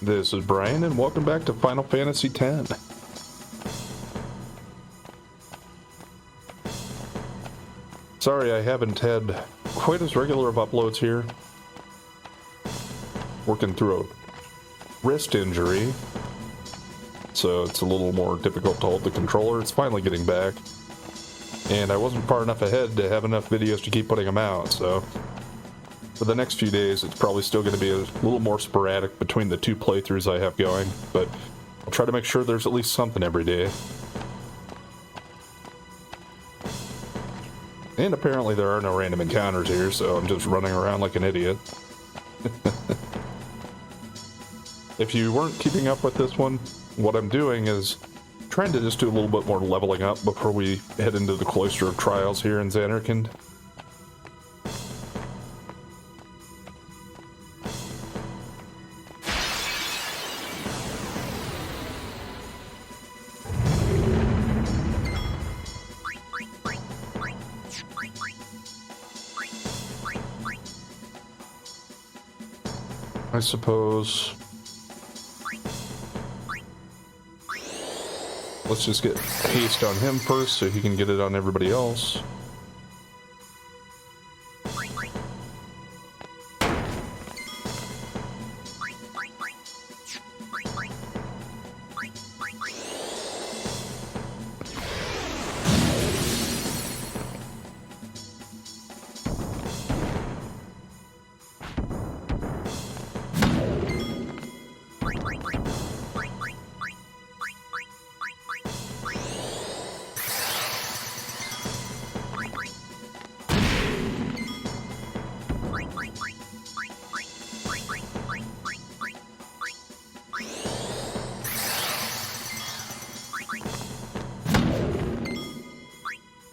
This is Brian, and welcome back to Final Fantasy X. Sorry I haven't had quite as regular of uploads here. Working through a wrist injury, so it's a little more difficult to hold the controller. It's finally getting back, and I wasn't far enough ahead to have enough videos to keep putting them out, so for the next few days it's probably still going to be a little more sporadic between the two playthroughs I have going, but I'll try to make sure there's at least something every day. And apparently there are no random encounters here, so I'm just running around like an idiot. If you weren't keeping up with this one, what I'm doing is trying to just do a little bit more leveling up before we head into the Cloister of Trials here in Zanarkand. I suppose let's just get haste on him first so he can get it on everybody else.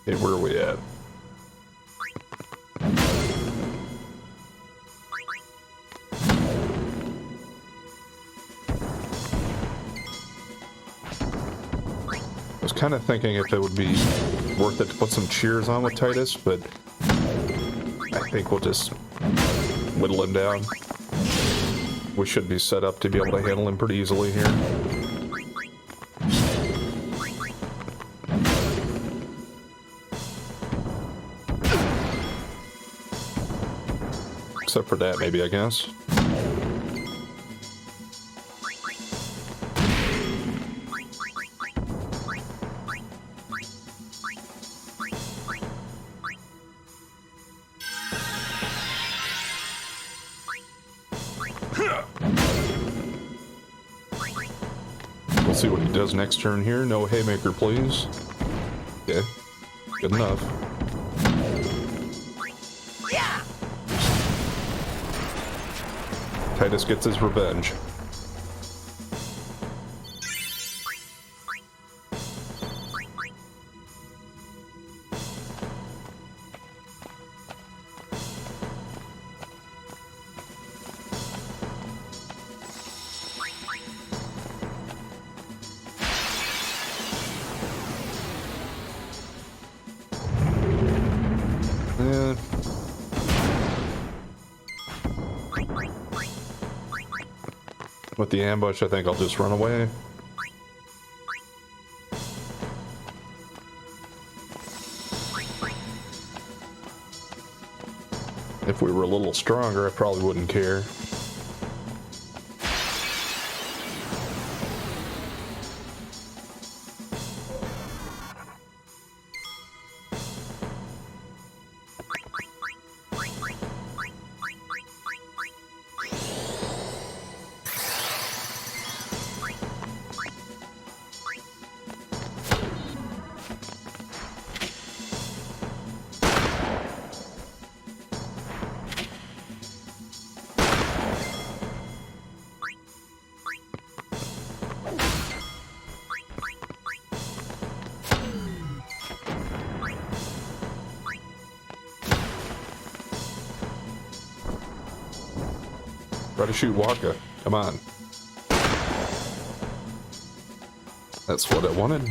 Okay, where are we at? I was kind of thinking if it would be worth it to put some cheers on with Tidus, but I think we'll just whittle him down. We should be set up to be able to handle him pretty easily here. Except for that, maybe, I guess. We'll see what he does next turn here. No haymaker, please. Okay, good enough. Tidus gets his revenge. With the ambush, I think I'll just run away. If we were a little stronger, I probably wouldn't care. Try to shoot Wakka. Come on. That's what I wanted.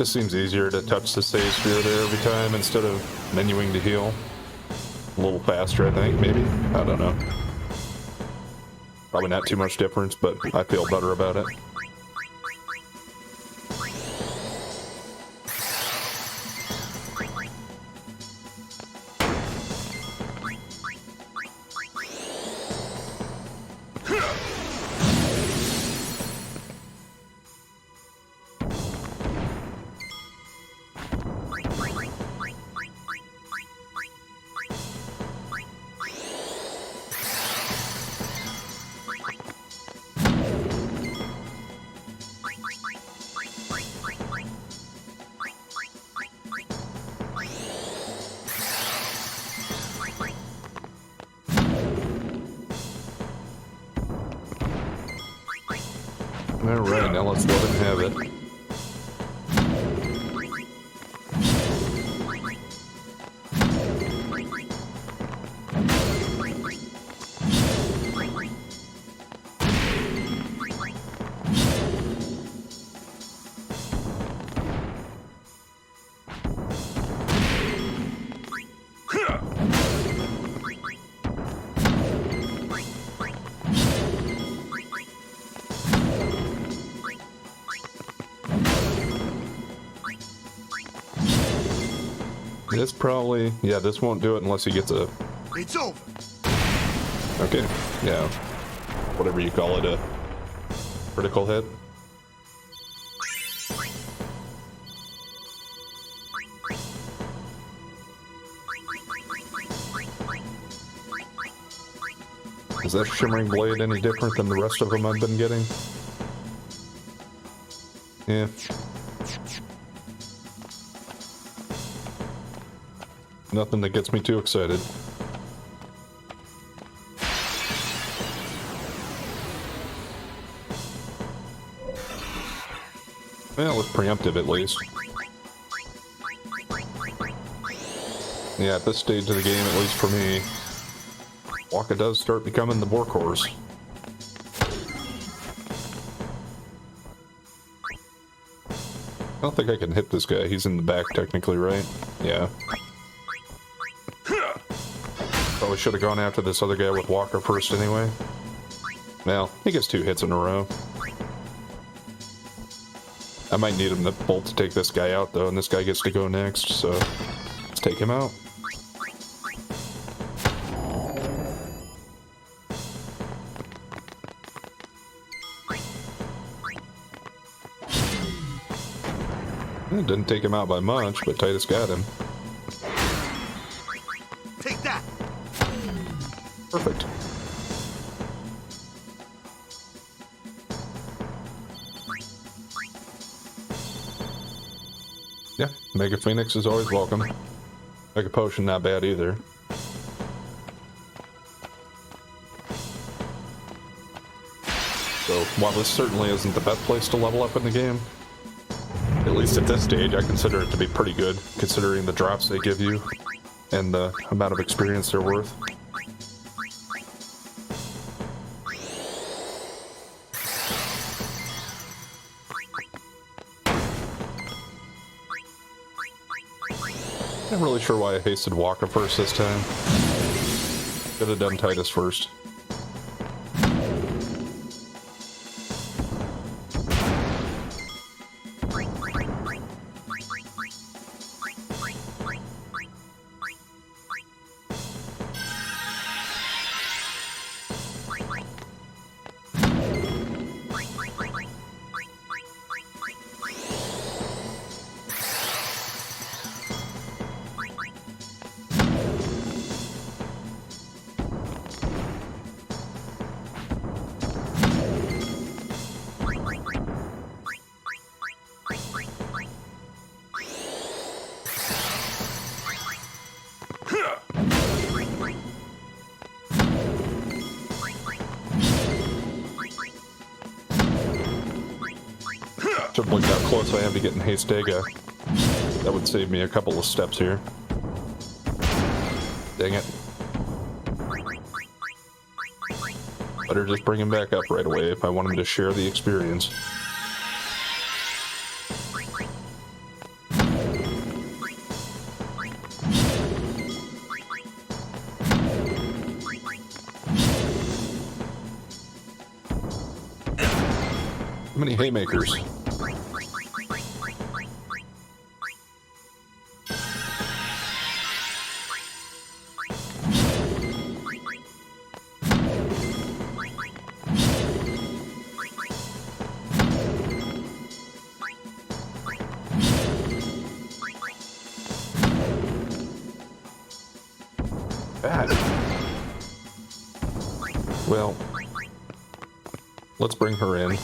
Just seems easier to touch the save sphere there every time instead of menuing to heal. A little faster, I think, maybe? I don't know. Probably not too much difference, but I feel better about it. Alright, now let's let him have it. This probably, yeah, this won't do it unless he gets a... It's over. Okay, yeah. Whatever you call it, a critical hit. Is that Shimmering Blade any different than the rest of them I've been getting? Yeah. Nothing that gets me too excited. Well, it's preemptive at least. Yeah, at this stage of the game, at least for me, Wakka does start becoming the workhorse. I don't think I can hit this guy. He's in the back technically, right? Yeah. Probably should have gone after this other guy with Wakka first anyway. Well, he gets 2 hits in a row. I might need him to bolt to take this guy out though, and this guy gets to go next, so let's take him out. It didn't take him out by much, but Tidus got him. Take that. Perfect. Yeah, Mega Phoenix is always welcome. Mega Potion not bad either. So, while this certainly isn't the best place to level up in the game, at least at this stage, I consider it to be pretty good, considering the drops they give you and the amount of experience they're worth. I'm really sure why I hasted Wakka first this time. Could have done Tidus first. Should have looked how close I am to getting Hastega. That would save me a couple of steps here. Dang it. Better just bring him back up right away if I want him to share the experience. many haymakers? Well, let's bring her in.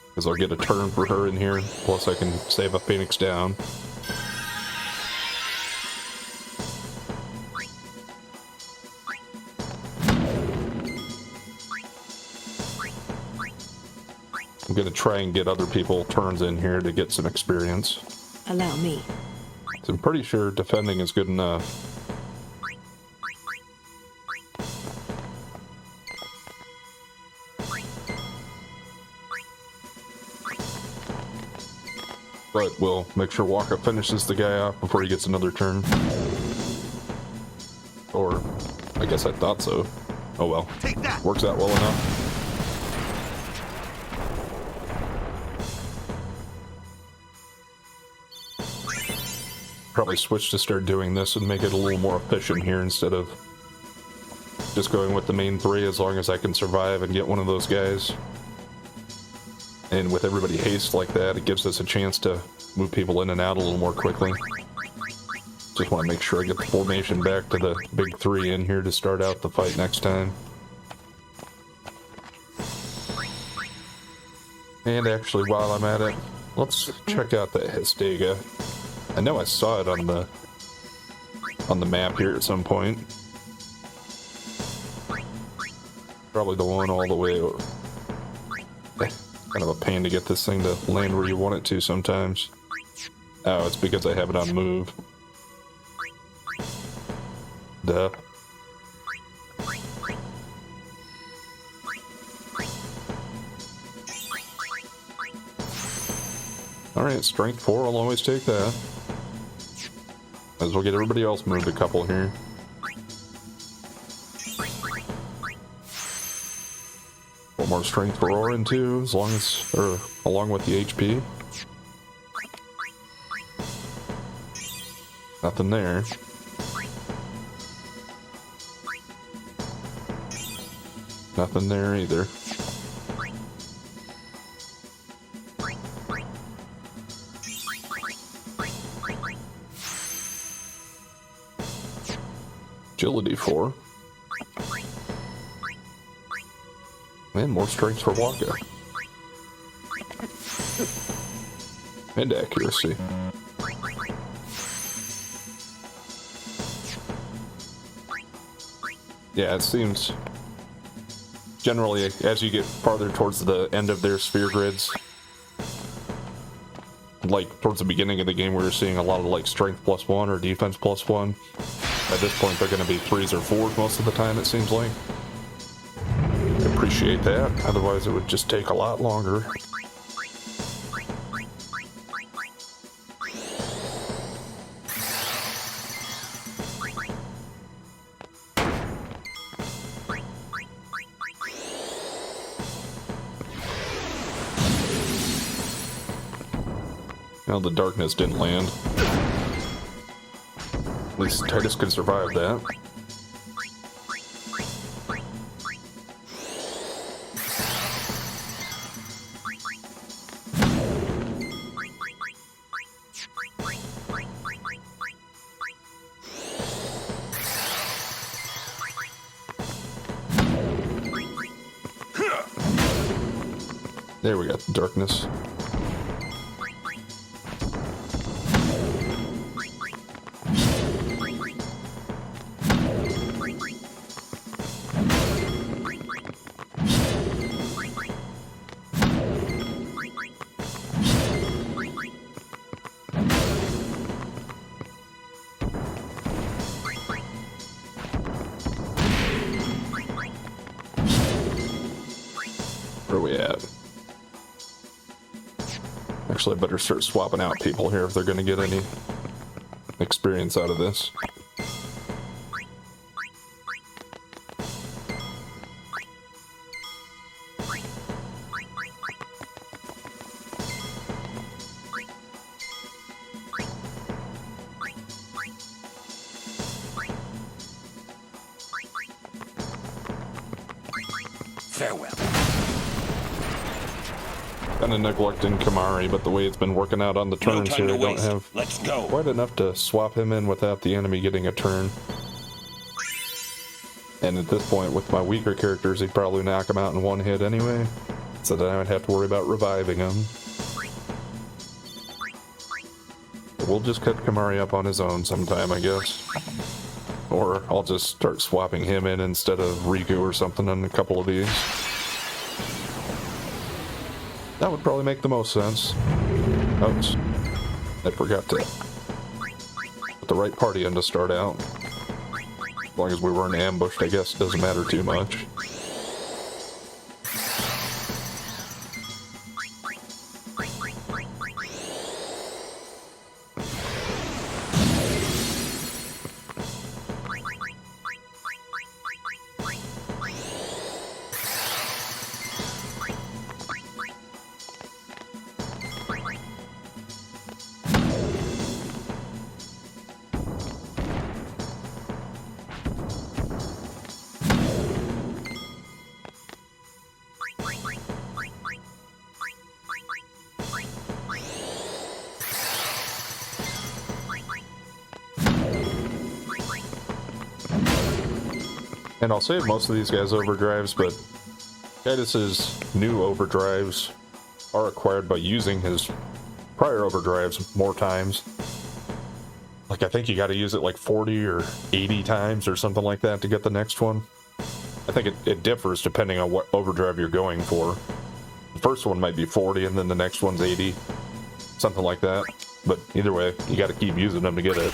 Because I'll get a turn for her in here, plus I can save a Phoenix down. I'm gonna try and get other people turns in here to get some experience. Allow me. So I'm pretty sure defending is good enough. But we'll make sure Waka finishes the guy off before he gets another turn. Or, I guess I thought so. Oh well. Take that. Works out well enough. Probably switch to start doing this and make it a little more efficient here instead of just going with the main three as long as I can survive and get one of those guys. And with everybody haste like that, it gives us a chance to move people in and out a little more quickly. Just want to make sure I get the formation back to the big three in here to start out the fight next time. And actually, while I'm at it, let's check out the Hestega. I know I saw it on the map here at some point. Probably the one all the way over. Kind of a pain to get this thing to land where you want it to sometimes. Oh, it's because I have it on move. Duh. Alright, strength 4, I'll always take that. Might as well get everybody else moved a couple here. One more strength for Orin too, as long as, or along with the HP. Nothing there. Nothing there either. Agility 4. And more strength for Waka. And accuracy. Yeah, it seems generally as you get farther towards the end of their sphere grids, like towards the beginning of the game, we were seeing a lot of like strength +1 or defense +1. At this point, they're going to be 3s or 4s most of the time, it seems like. Appreciate that, otherwise it would just take a lot longer. Now the darkness didn't land. At least Titus could survive that. There we got the darkness. Where are we at? Actually, I better start swapping out people here if they're going to get any experience out of this. Farewell. Kind of neglecting Kimahri, but the way it's been working out on the No turns time here, to I don't waste. have Let's go. quite enough to swap him in without the enemy getting a turn. And at this point, with my weaker characters, he'd probably knock him out in one hit anyway, so then I would have to worry about reviving him. We'll just cut Kimahri up on his own sometime, I guess. Or I'll just start swapping him in instead of Riku or something on a couple of these. That would probably make the most sense. Oops. I forgot to put the right party in to start out. As long as we weren't ambushed, I guess it doesn't matter too much. And I'll save most of these guys' overdrives, but Tidus's new overdrives are acquired by using his prior overdrives more times. Like, I think you gotta use it like 40 or 80 times or something like that to get the next one. I think it differs depending on what overdrive you're going for. The first one might be 40 and then the next one's 80. Something like that. But either way, you gotta keep using them to get it.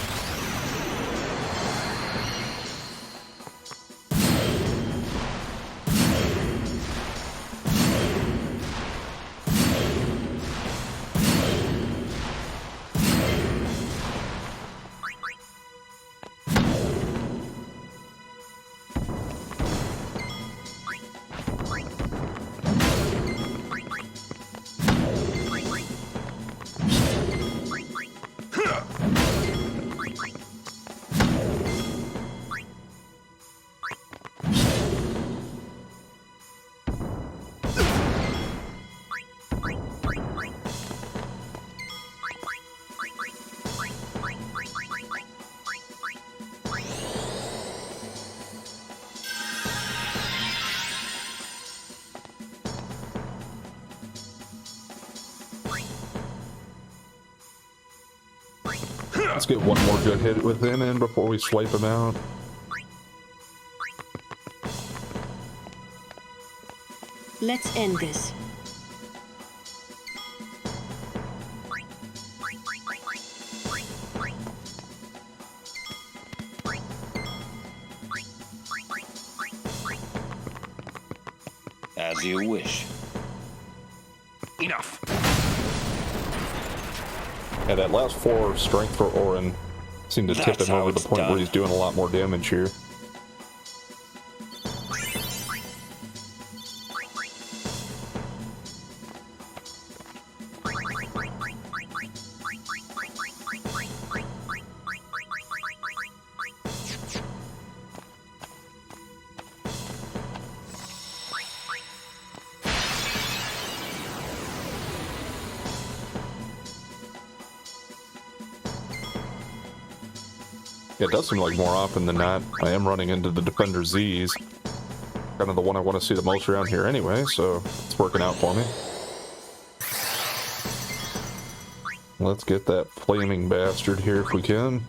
Let's get one more good hit with him in before we swipe him out. Let's end this. As you wish. Enough. Yeah, that last 4 strength for Auron seemed to tip That's him how over the it's point where done. he's doing a lot more damage here. Yeah, it does seem like more often than not, I am running into the Defender Zs. Kind of the one I want to see the most around here anyway, so it's working out for me. Let's get that flaming bastard here if we can.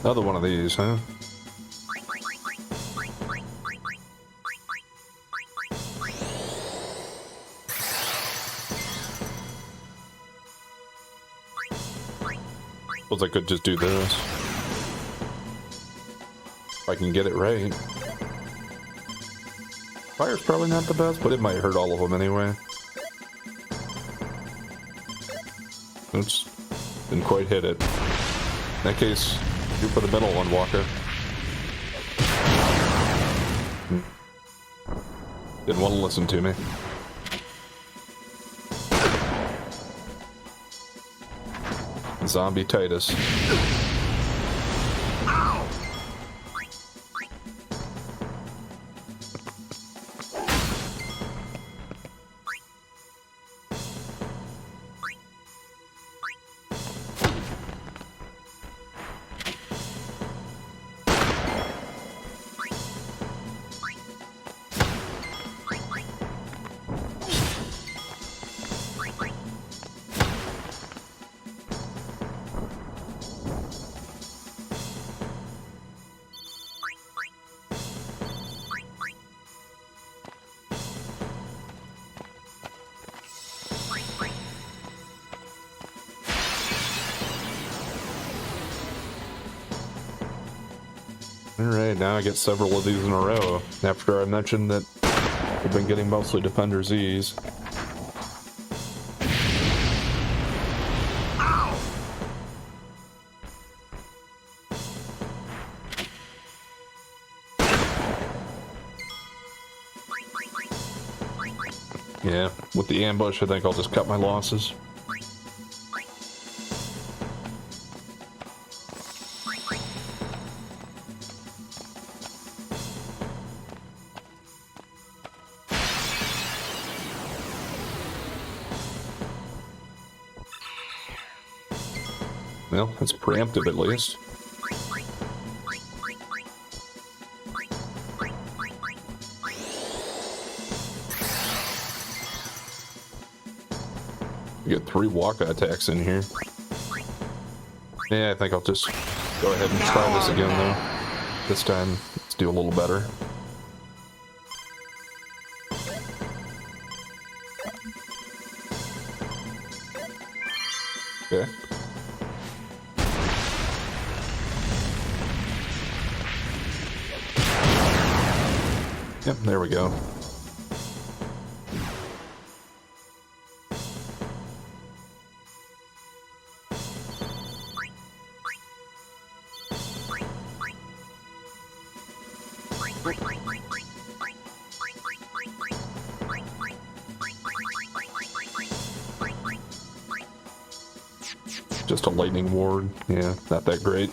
Another one of these, huh? Suppose I could just do this. If I can get it right. Fire's probably not the best, but it might hurt all of them anyway. Oops. Didn't quite hit it. In that case, do for the middle one, Walker. Didn't want to listen to me. Zombie Titus. Alright, now I get several of these in a row, after I mentioned that I've been getting mostly Defender Z's. Yeah, with the ambush, I think I'll just cut my losses. Well, it's preemptive at least. We get 3 Waka attacks in here. Yeah, I think I'll just go ahead and try this again though. This time, let's do a little better. Okay. Yep, there we go. Just a lightning ward. Yeah, not that great.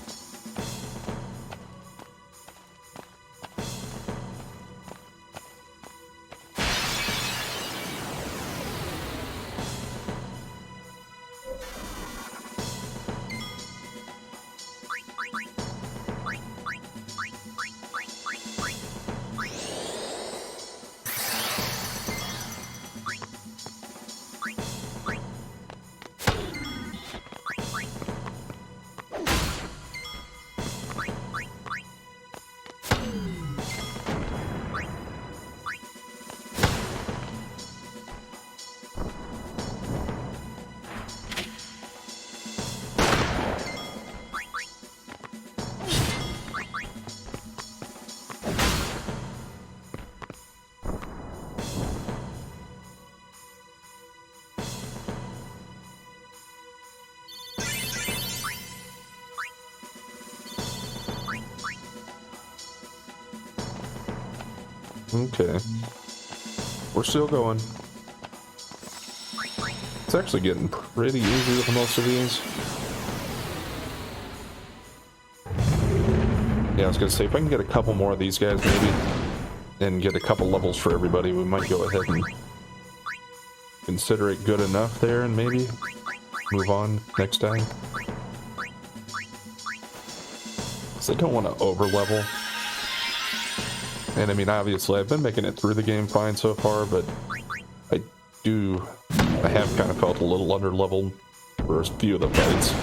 Okay. We're still going. It's actually getting pretty easy with most of these. Yeah, I was gonna say, if I can get a couple more of these guys maybe, and get a couple levels for everybody, we might go ahead and consider it good enough there and maybe move on next time. So I don't want to over level. And I mean, obviously, I've been making it through the game fine so far, but I have kind of felt a little under leveled for a few of the fights.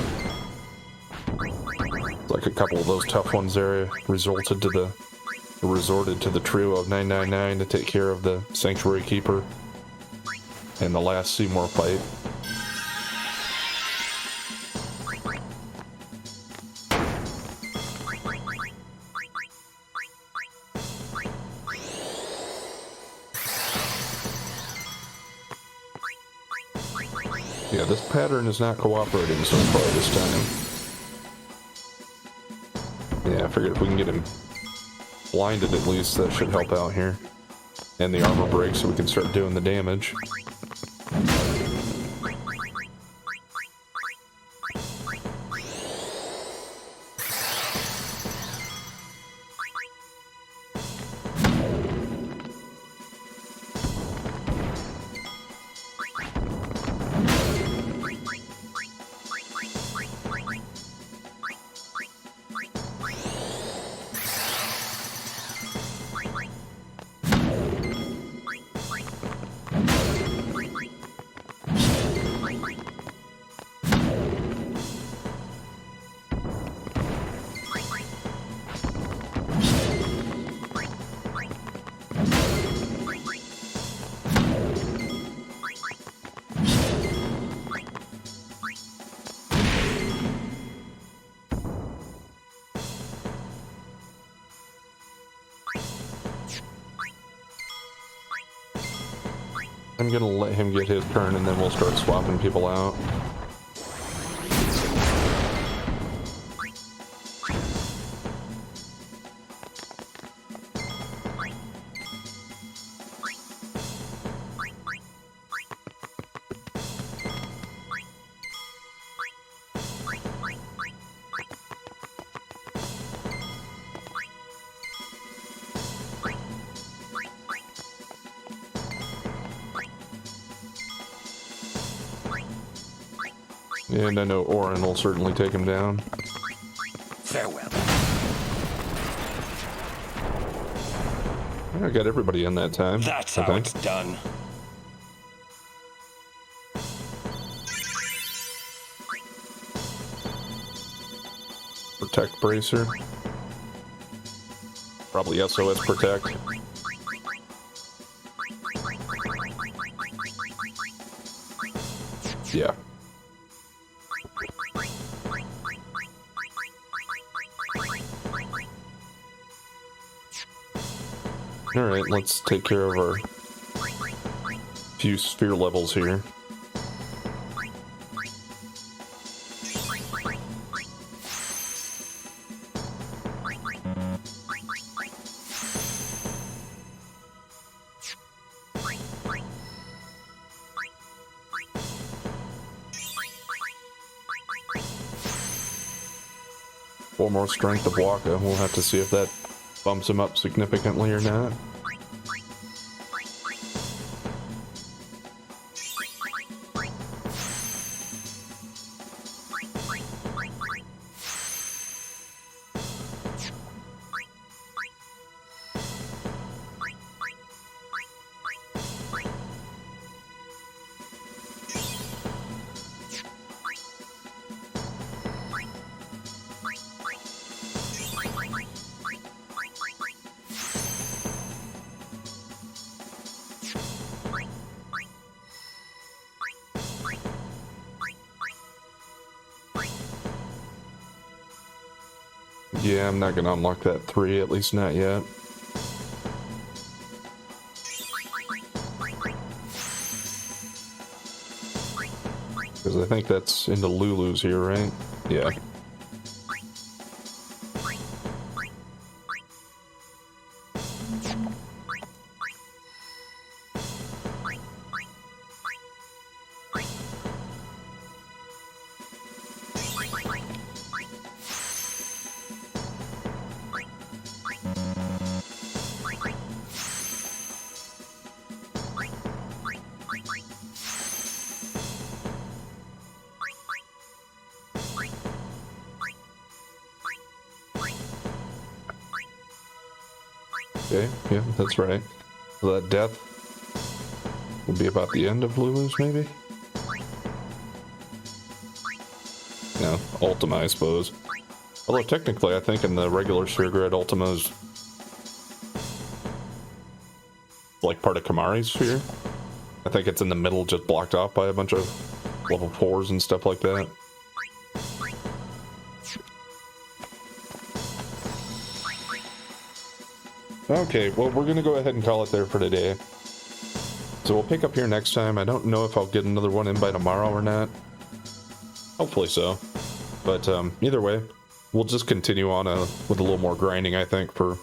like a couple of those tough ones there resorted to the trio of 999 to take care of the Sanctuary Keeper and the last Seymour fight. Yeah, this pattern is not cooperating so far this time. Yeah, I figured if we can get him blinded at least, that should help out here. And the armor breaks so we can start doing the damage. I'm gonna let him get his turn and then we'll start swapping people out. And I know Orin will certainly take him down. Farewell. I got everybody in that time. That's I how think. it's done. Protect Bracer. Probably SOS Protect. Yeah. Alright, let's take care of our few sphere levels here. Four more strength of Waka. We'll have to see if that bumps him up significantly or not. Yeah, I'm not gonna unlock that 3, at least not yet. Because I think that's into Lulu's here, right? Yeah. Okay, yeah, that's right. So that death will be about the end of Lulu's, maybe? No, Ultima, I suppose. Although technically, I think in the regular Sphere Grid, Ultima's like part of Kamari's sphere. I think it's in the middle, just blocked off by a bunch of level 4s and stuff like that. Okay, well, we're gonna go ahead and call it there for today. So we'll pick up here next time. I don't know if I'll get another one in by tomorrow or not. Hopefully so. But either way, we'll just continue on with a little more grinding, I think, for at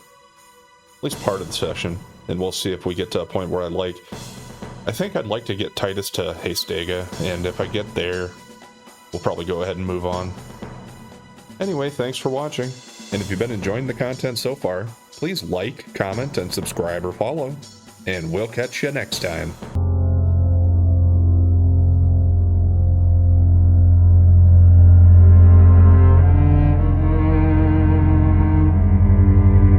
least part of the session. And we'll see if we get to a point where I think I'd like to get Titus to Hastega. And if I get there, we'll probably go ahead and move on. Anyway, thanks for watching. And if you've been enjoying the content so far, please like, comment, and subscribe or follow. And we'll catch you next time.